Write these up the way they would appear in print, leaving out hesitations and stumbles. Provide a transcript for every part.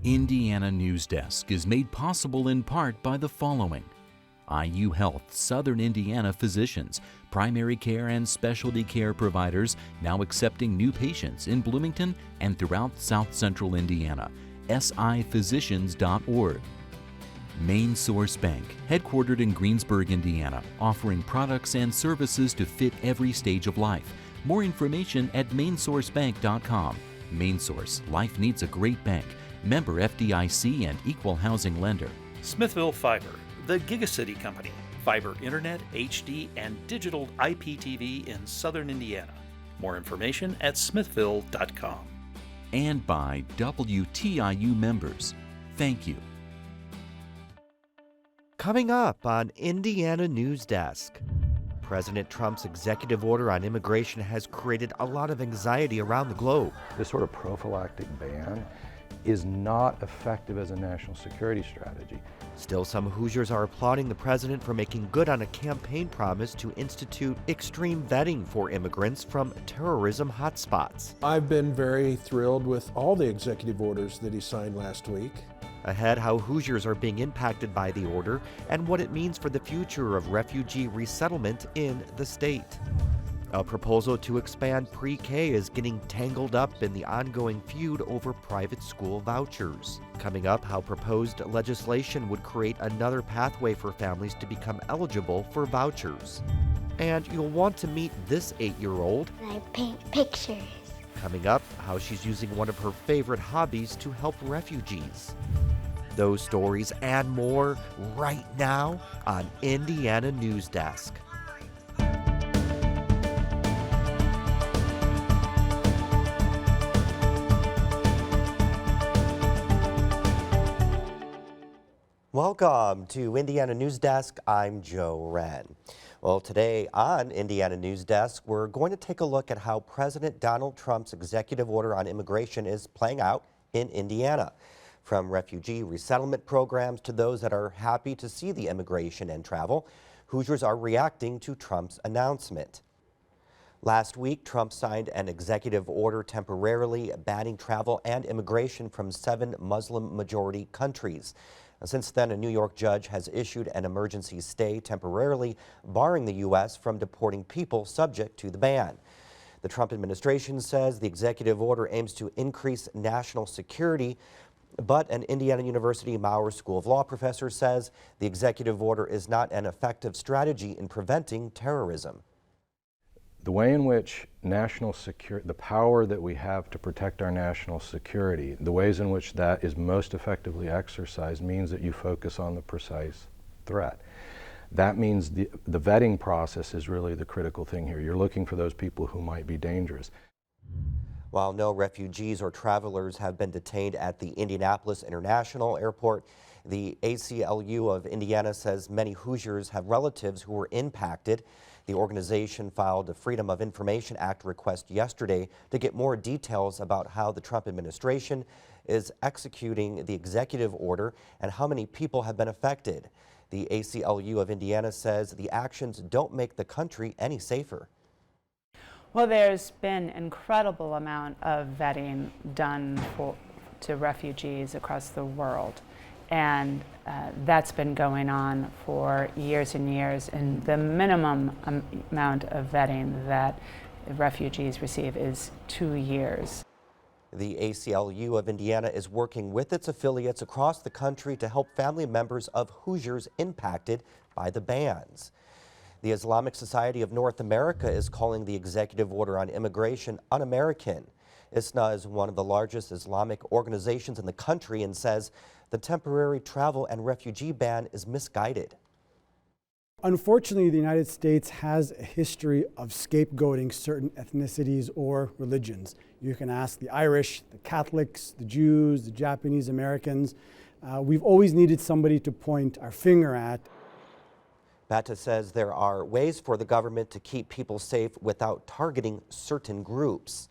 Indiana Newsdesk is made possible in part by the following: IU Health Southern Indiana physicians, primary care and specialty care providers now accepting new patients in Bloomington and throughout South Central Indiana. siphysicians.org. Main Source Bank, headquartered in Greensburg, Indiana, offering products and services to fit every stage of life. More information at mainsourcebank.com. Main Source, life needs a great bank. Member FDIC and equal housing lender. Smithville Fiber, the Gigacity Company. Fiber Internet, HD, and digital IPTV in Southern Indiana. More information at smithville.com. And by WTIU members. Thank you. Coming up on Indiana Newsdesk. President Trump's executive order on immigration has created a lot of anxiety around the globe. This sort of prophylactic ban is not effective as a national security strategy. Still, some Hoosiers are applauding the president for making good on a campaign promise to institute extreme vetting for immigrants from terrorism hotspots. I've been very thrilled with all the executive orders that he signed last week. Ahead, how Hoosiers are being impacted by the order and what it means for the future of refugee resettlement in the state. A proposal to expand pre-K is getting tangled up in the ongoing feud over private school vouchers. Coming up, how proposed legislation would create another pathway for families to become eligible for vouchers. And you'll want to meet this 8-year-old. I paint pictures. Coming up, how she's using one of her favorite hobbies to help refugees. Those stories and more right now on Indiana Newsdesk. Welcome to Indiana Newsdesk. I'm Joe Wren. Well, today on Indiana Newsdesk, we're going to take a look at how President Donald Trump's executive order on immigration is playing out in Indiana. From refugee resettlement programs to those that are happy to see the immigration and travel, Hoosiers are reacting to Trump's announcement. Last week, Trump signed an executive order temporarily banning travel and immigration from 7 Muslim-majority countries. Since then, a New York judge has issued an emergency stay temporarily barring the U.S. from deporting people subject to the ban. The Trump administration says the executive order aims to increase national security, but an Indiana University Maurer School of Law professor says the executive order is not an effective strategy in preventing terrorism. The way in which national security, the power that we have to protect our national security, the ways in which that is most effectively exercised means that you focus on the precise threat. That means the vetting process is really the critical thing here. You're looking for those people who might be dangerous. While no refugees or travelers have been detained at the Indianapolis International Airport, the ACLU of Indiana says many Hoosiers have relatives who were impacted. The organization filed a Freedom of Information Act request yesterday to get more details about how the Trump administration is executing the executive order and how many people have been affected. The ACLU of Indiana says the actions don't make the country any safer. Well, there's been an incredible amount of vetting done to refugees across the world. And that's been going on for years and years. And the minimum amount of vetting that refugees receive is 2 years. The ACLU of Indiana is working with its affiliates across the country to help family members of Hoosiers impacted by the bans. The Islamic Society of North America is calling the executive order on immigration un-American. ISNA is one of the largest Islamic organizations in the country and says the temporary travel and refugee ban is misguided. Unfortunately, the United States has a history of scapegoating certain ethnicities or religions. You can ask the Irish, the Catholics, the Jews, the Japanese Americans. We've always needed somebody to point our finger at. Bata says there are ways for the government to keep people safe without targeting certain groups.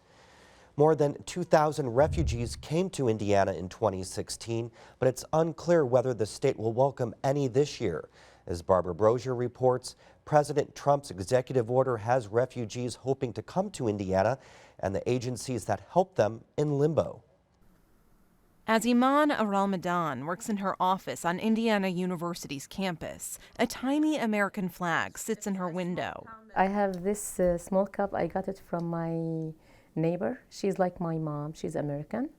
More than 2,000 refugees came to Indiana in 2016, but it's unclear whether the state will welcome any this year. As Barbara Brozier reports, President Trump's executive order has refugees hoping to come to Indiana and the agencies that help them in limbo. As Iman Ramadan works in her office on Indiana University's campus, a tiny American flag sits in her window. I have this small cup. I got it from my neighbor. She's like my mom. She's American.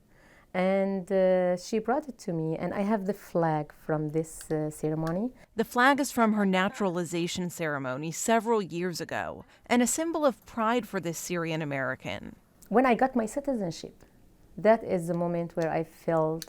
And she brought it to me, and I have the flag from this ceremony. The flag is from her naturalization ceremony several years ago, and a symbol of pride for this Syrian American. When I got my citizenship, that is the moment where I felt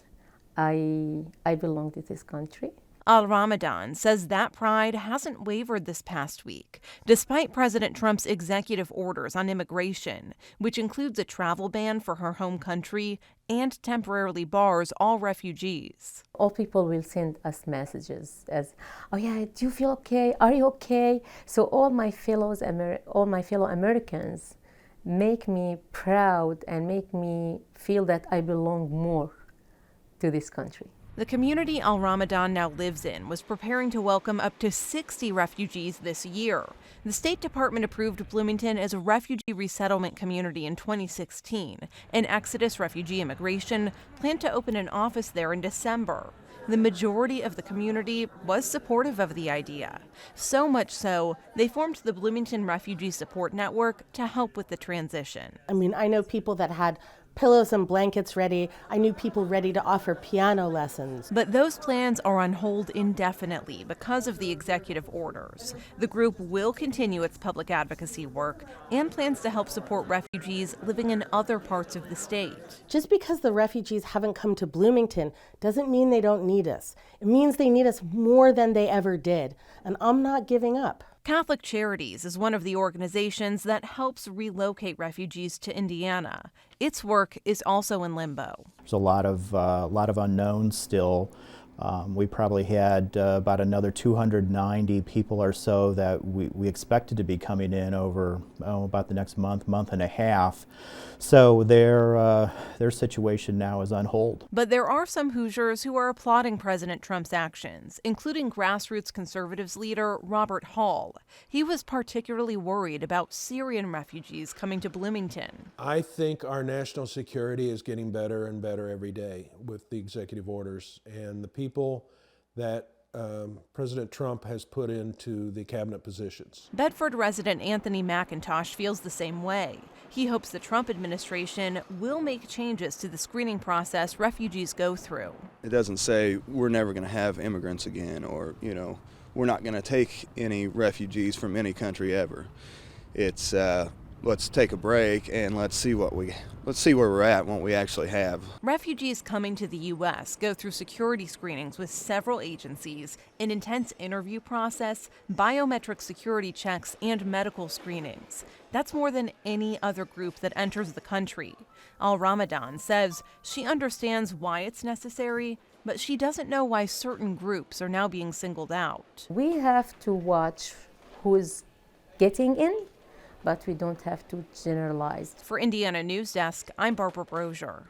I belong to this country. Al-Ramadan says that pride hasn't wavered this past week, despite President Trump's executive orders on immigration, which includes a travel ban for her home country and temporarily bars all refugees. All people will send us messages as, oh yeah, do you feel okay? Are you okay? So all my fellow Americans make me proud and make me feel that I belong more to this country. The community Al-Ramadan now lives in was preparing to welcome up to 60 refugees this year. The State Department approved Bloomington as a refugee resettlement community in 2016, and Exodus Refugee Immigration planned to open an office there in December. The majority of the community was supportive of the idea. So much so, they formed the Bloomington Refugee Support Network to help with the transition. I mean, I know people that had pillows and blankets ready. I knew people ready to offer piano lessons. But those plans are on hold indefinitely because of the executive orders. The group will continue its public advocacy work and plans to help support refugees living in other parts of the state. Just because the refugees haven't come to Bloomington doesn't mean they don't need us. It means they need us more than they ever did. And I'm not giving up. Catholic Charities is one of the organizations that helps relocate refugees to Indiana. Its work is also in limbo. There's a lot of unknowns still. We probably had about another 290 people or so that we expected to be coming in over about the next month and a half. So their situation now is on hold. But there are some Hoosiers who are applauding President Trump's actions, including grassroots conservatives leader Robert Hall. He was particularly worried about Syrian refugees coming to Bloomington. I think our national security is getting better and better every day with the executive orders and the people that President Trump has put into the cabinet positions. Bedford resident Anthony McIntosh feels the same way. He hopes the Trump administration will make changes to the screening process refugees go through. It doesn't say we're never going to have immigrants again, or, we're not going to take any refugees from any country ever. It's let's take a break and let's see where we're at and what we actually have. Refugees coming to the U.S. go through security screenings with several agencies, an intense interview process, biometric security checks, and medical screenings. That's more than any other group that enters the country. Al-Ramadan says she understands why it's necessary, but she doesn't know why certain groups are now being singled out. We have to watch who is getting in, but we don't have to generalize. For Indiana Newsdesk, I'm Barbara Brozier.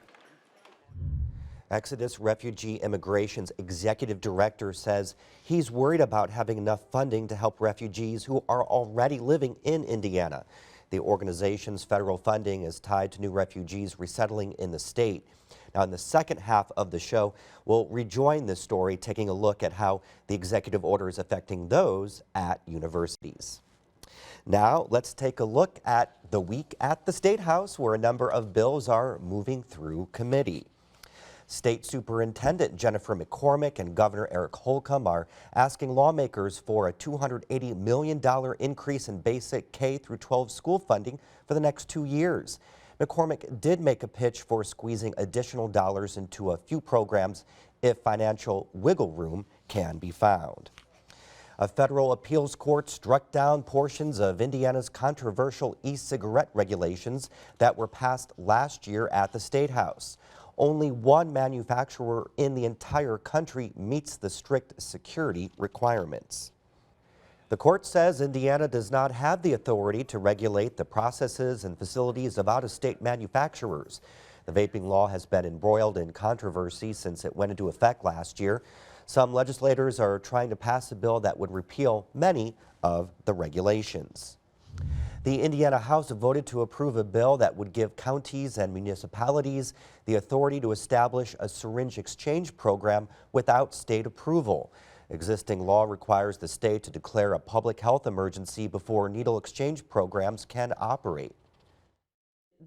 Exodus Refugee Immigration's executive director says he's worried about having enough funding to help refugees who are already living in Indiana. The organization's federal funding is tied to new refugees resettling in the state. Now, in the second half of the show, we'll rejoin this story, taking a look at how the executive order is affecting those at universities. Now, let's take a look at the week at the Statehouse, where a number of bills are moving through committee. State Superintendent Jennifer McCormick and Governor Eric Holcomb are asking lawmakers for a $280 million increase in basic K-12 school funding for the next 2 years. McCormick did make a pitch for squeezing additional dollars into a few programs if financial wiggle room can be found. A federal appeals court struck down portions of Indiana's controversial e-cigarette regulations that were passed last year at the Statehouse. Only one manufacturer in the entire country meets the strict security requirements. The court says Indiana does not have the authority to regulate the processes and facilities of out-of-state manufacturers. The vaping law has been embroiled in controversy since it went into effect last year. Some legislators are trying to pass a bill that would repeal many of the regulations. The Indiana House voted to approve a bill that would give counties and municipalities the authority to establish a syringe exchange program without state approval. Existing law requires the state to declare a public health emergency before needle exchange programs can operate.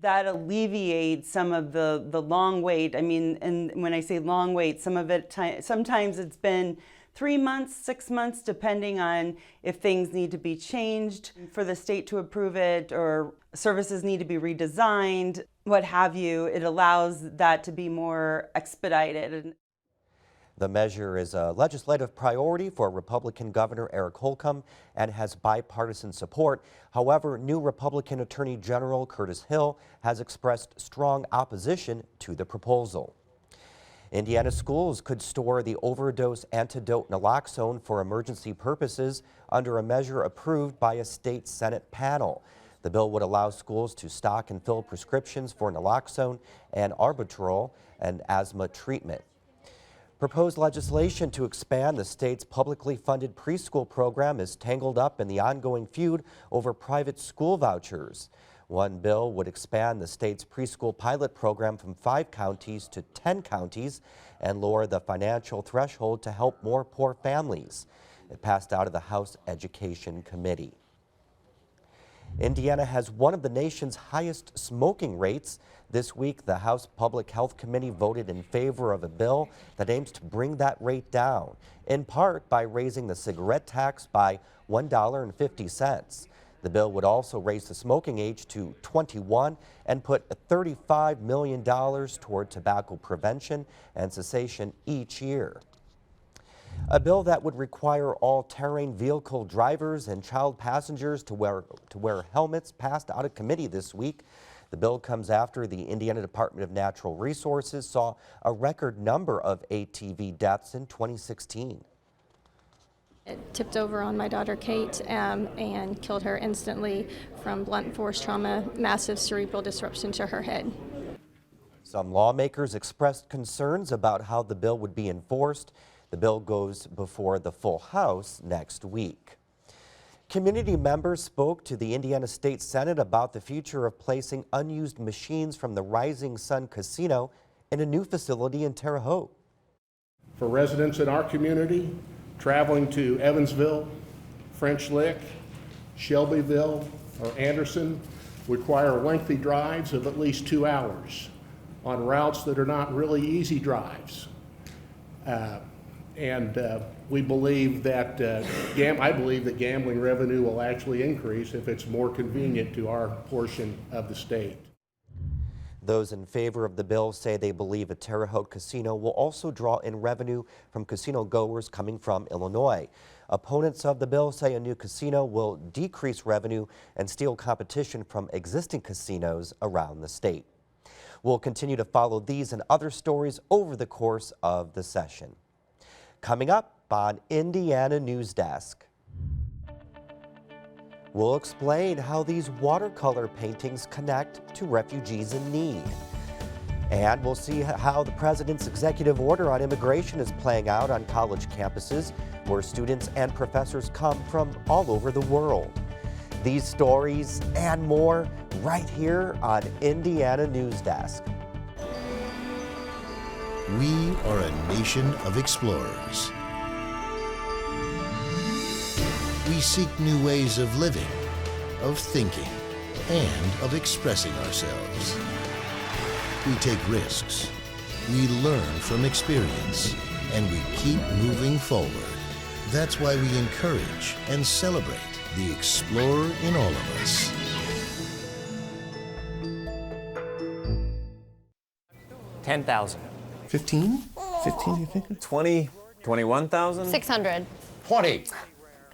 That alleviates some of the long wait. I mean, and when I say long wait, some of it, sometimes it's been 3 months, 6 months, depending on if things need to be changed for the state to approve it or services need to be redesigned, what have you. It allows that to be more expedited. The measure is a legislative priority for Republican Governor Eric Holcomb and has bipartisan support. However, new Republican Attorney General Curtis Hill has expressed strong opposition to the proposal. Indiana schools could store the overdose antidote naloxone for emergency purposes under a measure approved by a state Senate panel. The bill would allow schools to stock and fill prescriptions for naloxone and albuterol and asthma treatment. Proposed legislation to expand the state's publicly funded preschool program is tangled up in the ongoing feud over private school vouchers. One bill would expand the state's preschool pilot program from 5 counties to 10 counties and lower the financial threshold to help more poor families. It passed out of the House Education Committee. Indiana has one of the nation's highest smoking rates. This week, the House Public Health Committee voted in favor of a bill that aims to bring that rate down, in part by raising the cigarette tax by $1.50. The bill would also raise the smoking age to 21 and put $35 million toward tobacco prevention and cessation each year. A bill that would require all terrain vehicle drivers and child passengers to wear helmets passed out of committee this week. The bill comes after the Indiana Department of Natural Resources saw a record number of ATV deaths in 2016. It tipped over on my daughter Kate and killed her instantly from blunt force trauma, massive cerebral disruption to her head. Some lawmakers expressed concerns about how the bill would be enforced. The bill goes before the full House next week. Community members spoke to the Indiana State Senate about the future of placing unused machines from the Rising Sun Casino in a new facility in Terre Haute. For residents in our community, traveling to Evansville, French Lick, Shelbyville, or Anderson require lengthy drives of at least 2 hours on routes that are not really easy drives. We believe that, I believe that gambling revenue will actually increase if it's more convenient to our portion of the state. Those in favor of the bill say they believe a Terre Haute casino will also draw in revenue from casino goers coming from Illinois. Opponents of the bill say a new casino will decrease revenue and steal competition from existing casinos around the state. We'll continue to follow these and other stories over the course of the session. Coming up on Indiana Newsdesk, we'll explain how these watercolor paintings connect to refugees in need. And we'll see how the president's executive order on immigration is playing out on college campuses where students and professors come from all over the world. These stories and more right here on Indiana Newsdesk. We are a nation of explorers. We seek new ways of living, of thinking, and of expressing ourselves. We take risks, we learn from experience, and we keep moving forward. That's why we encourage and celebrate the explorer in all of us. $10,000. 15? 15, you think? 20, 21,000? 600. 20.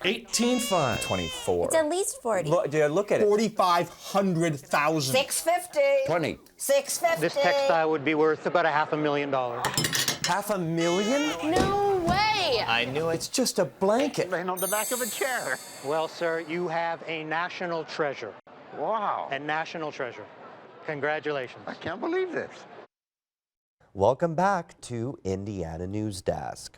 18,500. 24. It's at least 40. Look at it. 4,500,000. 650. 20. 650. This textile would be worth about $500,000. $500,000? No way. I knew it. It's just a blanket. Laying on the back of a chair. Well, sir, you have a national treasure. Wow. A national treasure. Congratulations. I can't believe this. Welcome back to Indiana Newsdesk.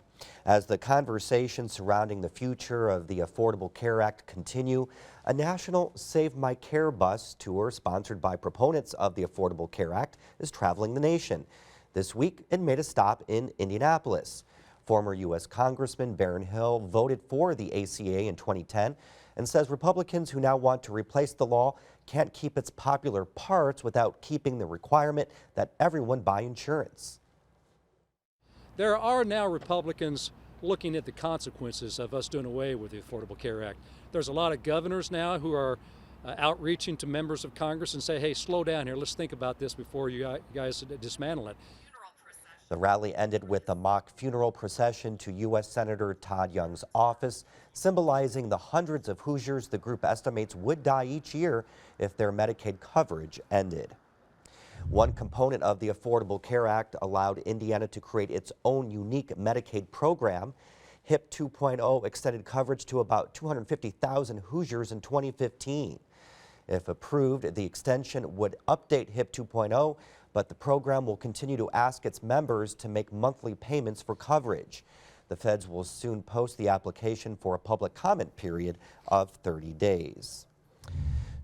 As the conversations surrounding the future of the Affordable Care Act continue, a national Save My Care bus tour sponsored by proponents of the Affordable Care Act is traveling the nation. This week, it made a stop in Indianapolis. Former U.S. Congressman Baron Hill voted for the ACA in 2010 and says Republicans who now want to replace the law can't keep its popular parts without keeping the requirement that everyone buy insurance. There are now Republicans looking at the consequences of us doing away with the Affordable Care Act. There's a lot of governors now who are outreaching to members of Congress and say, hey, slow down here. Let's think about this before you guys dismantle it. The rally ended with a mock funeral procession to U.S. Senator Todd Young's office, symbolizing the hundreds of Hoosiers the group estimates would die each year if their Medicaid coverage ended. One component of the Affordable Care Act allowed Indiana to create its own unique Medicaid program. HIP 2.0 extended coverage to about 250,000 Hoosiers in 2015. If approved, the extension would update HIP 2.0, but the program will continue to ask its members to make monthly payments for coverage. The feds will soon post the application for a public comment period of 30 days.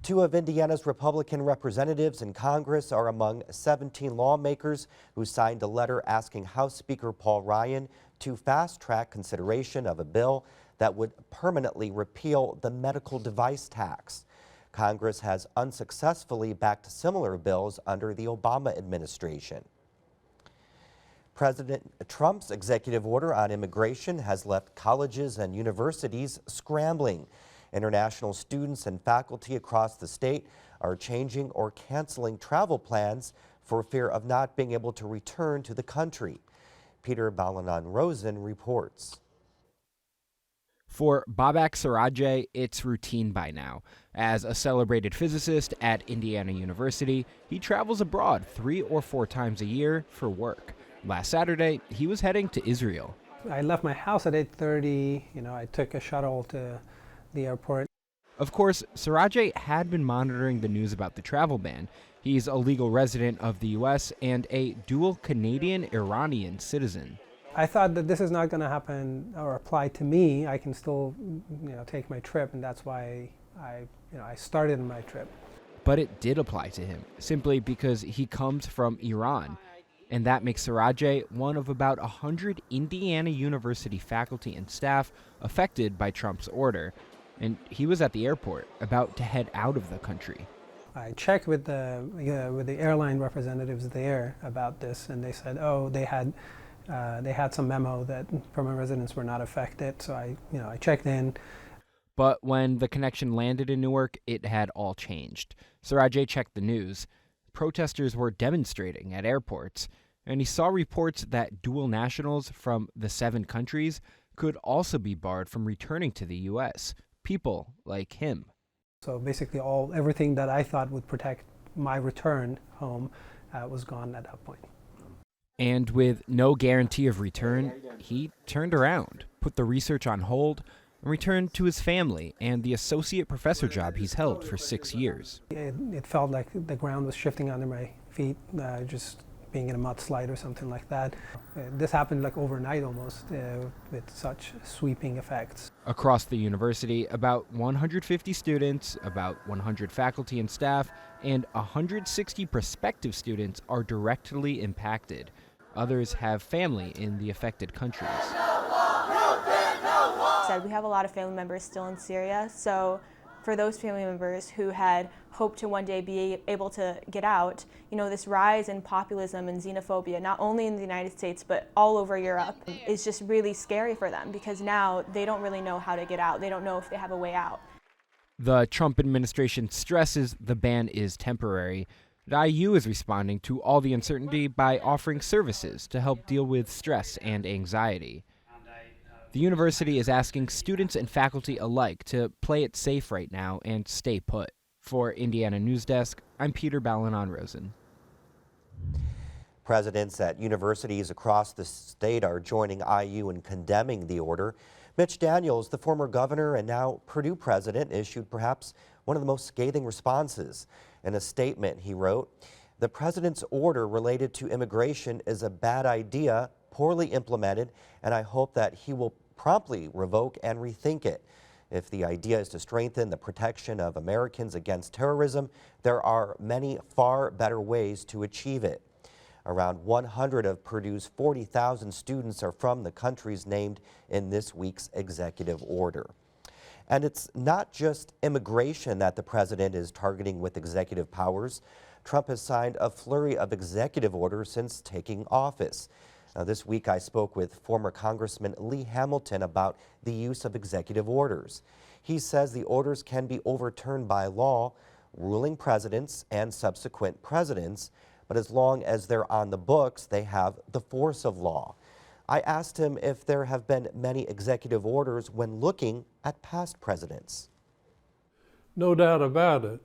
Two of Indiana's Republican representatives in Congress are among 17 lawmakers who signed a letter asking House Speaker Paul Ryan to fast-track consideration of a bill that would permanently repeal the medical device tax. Congress has unsuccessfully backed similar bills under the Obama administration. President Trump's executive order on immigration has left colleges and universities scrambling. International students and faculty across the state are changing or canceling travel plans for fear of not being able to return to the country. Peter Balanan-Rosen reports. For Babak Sarajay, it's routine by now. As a celebrated physicist at Indiana University, he travels abroad 3 or 4 times a year for work. Last Saturday, he was heading to Israel. I left my house at 8:30. I took a shuttle to the airport. Of course, Sarajay had been monitoring the news about the travel ban. He's a legal resident of the U.S. and a dual Canadian-Iranian citizen. I thought that this is not going to happen or apply to me. I can still, take my trip, and that's why I started my trip. But it did apply to him, simply because he comes from Iran. And that makes Sarajay one of about 100 Indiana University faculty and staff affected by Trump's order. And he was at the airport, about to head out of the country. I checked with the airline representatives there about this, and they said, they had some memo that permanent residents were not affected. So I checked in. But when the connection landed in Newark, it had all changed. Sarajay checked the news. Protesters were demonstrating at airports, and he saw reports that dual nationals from the 7 countries could also be barred from returning to the U.S., people like him. So basically everything that I thought would protect my return home was gone at that point. And with no guarantee of return, he turned around, put the research on hold, and returned to his family and the associate professor job he's held for 6 years. It felt like the ground was shifting under my feet, just being in a mudslide or something like that. This happened like overnight almost, with such sweeping effects. Across the university, about 150 students, about 100 faculty and staff, and 160 prospective students are directly impacted. Others have family in the affected countries. We have a lot of family members still in Syria, so for those family members who had hoped to one day be able to get out, this rise in populism and xenophobia, not only in the United States but all over Europe, is just really scary for them because now they don't really know how to get out. They don't know if they have a way out. The Trump administration stresses the ban is temporary. The IU is responding to all the uncertainty by offering services to help deal with stress and anxiety. The university is asking students and faculty alike to play it safe right now and stay put. For Indiana Newsdesk, I'm Peter Balanan-Rosen. Presidents at universities across the state are joining IU in condemning the order. Mitch Daniels, the former governor and now Purdue president, issued perhaps one of the most scathing responses. In a statement, he wrote, "The president's order related to immigration is a bad idea poorly implemented, and I hope that he will promptly revoke and rethink it. If the idea is to strengthen the protection of Americans against terrorism, there are many far better ways to achieve it. Around 100 of Purdue's 40,000 students are from the countries named in this week's executive order. And it's not just immigration that the president is targeting with executive powers. Trump has signed a flurry of executive orders since taking office. Now, this week I spoke with former Congressman Lee Hamilton about the use of executive orders. He says the orders can be overturned by law, ruling presidents and subsequent presidents, but as long as they're on the books, they have the force of law. I asked him if there have been many executive orders when looking at past presidents. No doubt about it.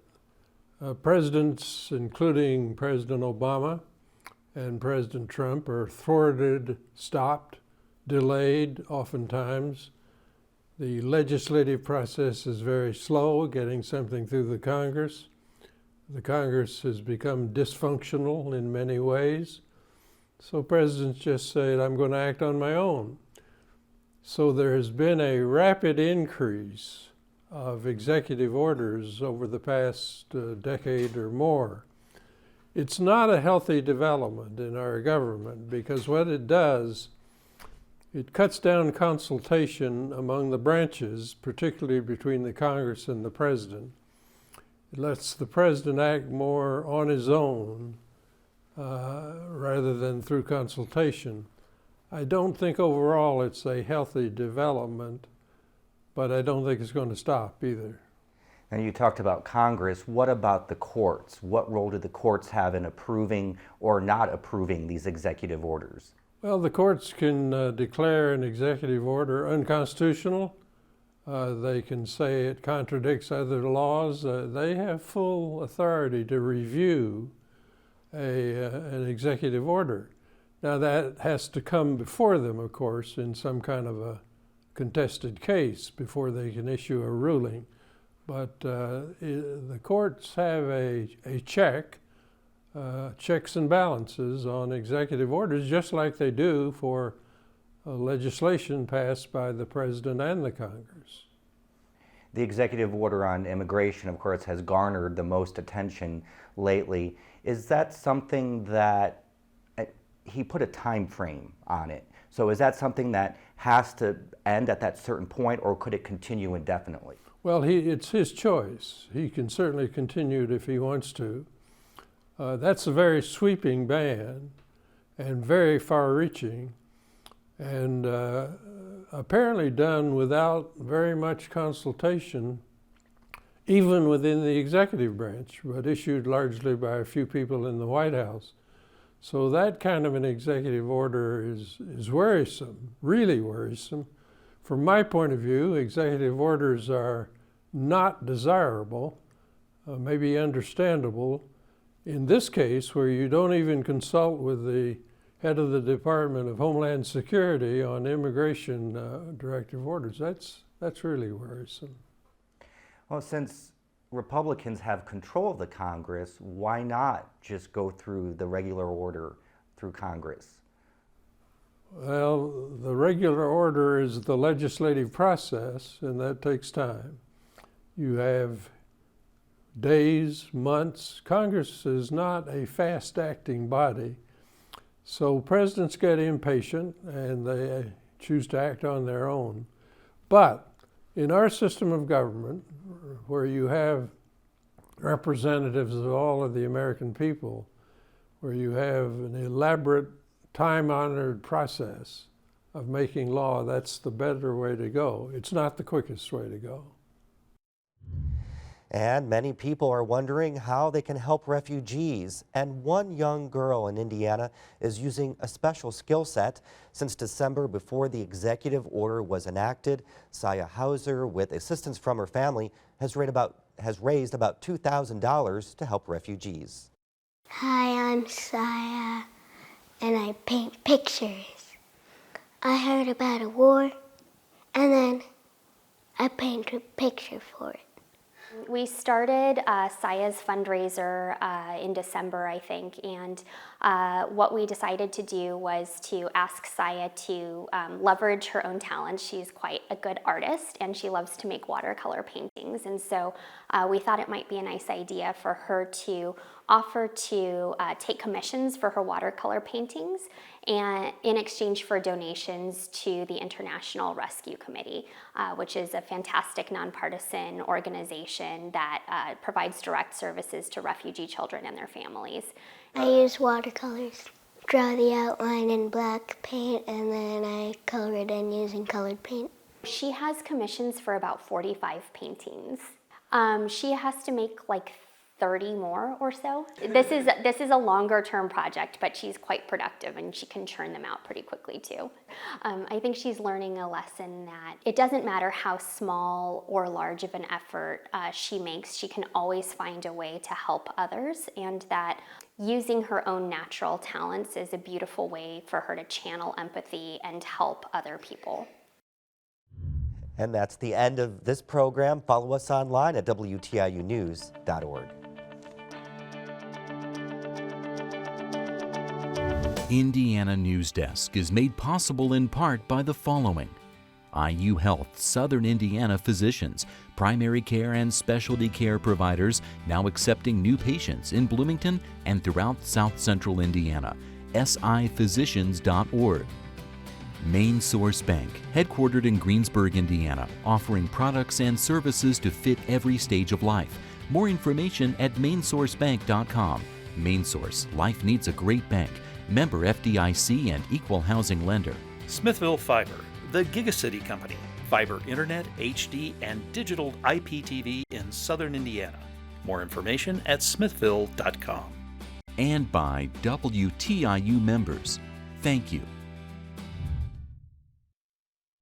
Presidents, including President Obama and President Trump, are thwarted, stopped, delayed oftentimes. The legislative process is very slow, getting something through the Congress. The Congress has become dysfunctional in many ways. So presidents just say, I'm going to act on my own. So there has been a rapid increase of executive orders over the past decade or more. It's not a healthy development in our government because what it does, it cuts down consultation among the branches, particularly between the Congress and the president. It lets the president act more on his own rather than through consultation. I don't think overall it's a healthy development, but I don't think it's going to stop either. And you talked about Congress. What about the courts? What role do the courts have in approving or not approving these executive orders? Well, the courts can declare an executive order unconstitutional. They can say it contradicts other laws. They have full authority to review an executive order. Now that has to come before them, of course, in some kind of a contested case before they can issue a ruling. But the courts have a checks and balances on executive orders, just like they do for legislation passed by the president and the Congress. The executive order on immigration, of course, has garnered the most attention lately. Is that something that he put a time frame on it? So is that something that has to end at that certain point, or could it continue indefinitely? Well, it's his choice. He can certainly continue it if he wants to. That's a very sweeping ban and very far-reaching, and apparently done without very much consultation, even within the executive branch, but issued largely by a few people in the White House. So that kind of an executive order is worrisome, really worrisome. From my point of view, executive orders are not desirable, maybe understandable. In this case, where you don't even consult with the head of the Department of Homeland Security on immigration directive orders, that's really worrisome. Well, since Republicans have control of the Congress, why not just go through the regular order through Congress? Well, the regular order is the legislative process, and that takes time. You have days, months. Congress is not a fast-acting body. So presidents get impatient and they choose to act on their own. But in our system of government, where you have representatives of all of the American people, where you have an elaborate, time-honored process of making law, that's the better way to go. It's not the quickest way to go. And many people are wondering how they can help refugees. And one young girl in Indiana is using a special skill set. Since December, before the executive order was enacted, Saya Hauser, with assistance from her family, has raised about $2,000 to help refugees. Hi, I'm Saya, and I paint pictures. I heard about a war, and then I painted a picture for it. We started Saya's fundraiser in December, I think, and what we decided to do was to ask Saya to leverage her own talents. She's quite a good artist, and she loves to make watercolor paintings, and so we thought it might be a nice idea for her to offer to take commissions for her watercolor paintings and in exchange for donations to the International Rescue Committee, which is a fantastic nonpartisan organization that provides direct services to refugee children and their families. I use watercolors. Draw the outline in black paint, and then I color it in using colored paint. She has commissions for about 45 paintings. She has to make like 30 more or so. This is a longer term project, but she's quite productive and she can churn them out pretty quickly too. I think she's learning a lesson that it doesn't matter how small or large of an effort she makes, she can always find a way to help others, and that using her own natural talents is a beautiful way for her to channel empathy and help other people. And that's the end of this program. Follow us online at WTIUnews.org. Indiana Newsdesk is made possible in part by the following: IU Health Southern Indiana physicians, primary care and specialty care providers now accepting new patients in Bloomington and throughout South Central Indiana. siphysicians.org. Main Source Bank, headquartered in Greensburg, Indiana, offering products and services to fit every stage of life. More information at mainsourcebank.com. Main Source, life needs a great bank. Member FDIC and equal housing lender. Smithville Fiber, the Gigacity Company. Fiber Internet, HD, and digital IPTV in Southern Indiana. More information at smithville.com. And by WTIU members. Thank you.